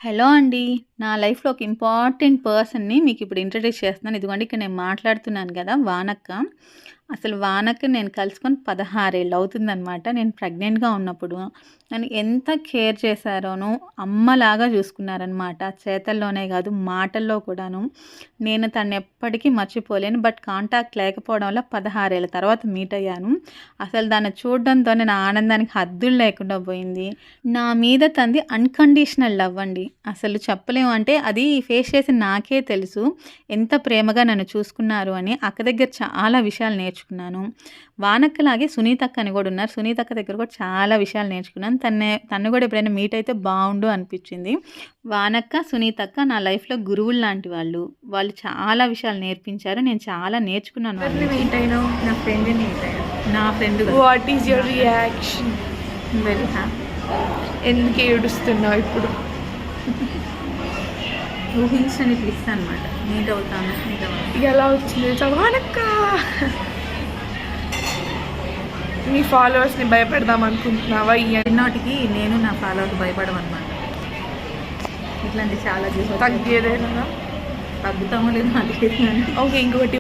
Hello అండి. నా లైఫ్‌లో ఒక ఇంపార్టెంట్ పర్సన్‌ని మీకిప్పుడు ఇంట్రొడ్యూస్ చేస్తున్నాను. ఇదిగోండి ఇక్కడ నేను మాట్లాడుతున్నాను గదా! వానక్క. అసలు వానక్కని నేను కలుసుకొని 16 ఏళ్ళు అవుతుందనమాట. నేను ప్రెగ్నెంట్‌గా ఉన్నప్పుడు నన్ను ఎంత కేర్ చేశారోను, అమ్మలాగా చూసుకున్నారనమాట. చేతల్లోనే గాదు, మాటల్లో కూడాను. నేను తననెప్పటికీ మర్చిపోలేను. బట్ కాంటాక్ట్ లేకపోవడం వల్ల 16 ఏళ్ల తర్వాత మీట్ అయ్యాను. అసలు దాన్ని చూడడంతోనే నా ఆనందానికి హద్దులు లేకుండా పోయింది. నా మీద తనది అన్‌కండీషనల్ లవ్ అండి. అసలు చెప్పలేము. అంటే అది ఫేస్ చేసిన నాకే తెలుసు. ఎంత ప్రేమగా నన్ను చూసుకున్నారు అని. అక్క దగ్గర చాలా విషయాలు నేర్చుకున్నాను. వానక్కలాగే సునీతక్క అని గూడా ఉన్నారు. సునీతక్క దగ్గర కూడా చాలా విషయాలు నేర్చుకున్నాను. తనని గూడా ఎప్పుడైనా మీట్ అయితే బావుండు అనిపిచ్చింది. వానక్క, సునీతక్క నా లైఫ్‌లో గురువుల్లాంటి వాళ్ళు. వాళ్ళు చాలా విషయాలు నేర్పించారు. నేను చాలా నేర్చుకున్నాను వాళ్ళ ఎవరిని నుంచి. మీట్ అయినావు? నా ఫ్రెండ్‌ని మీట్ అయ్యాను. నా friend what is your reaction? Very happy. ఎందుకు ఏడుస్తున్నావు ఇప్పుడు? ఊహించని ప్లిస్ అనమాట. మీట్ అవుతాను, మీట్ అవ్వాలి. ఎలా వచ్చింది చవానక్క? నీ ఫాలోవర్స్ని భయపెడదాం అనుకుంటున్నావా? ఎన్నోటికి నేను నా ఫాలోవర్కి భయపడమన్నమాట. ఇట్లాంటి చాలా చూసి తగ్గేదేనా? తగ్గుతామో లేదో నాకు తెలియదు కానీ ఓకే, ఇంకొకటి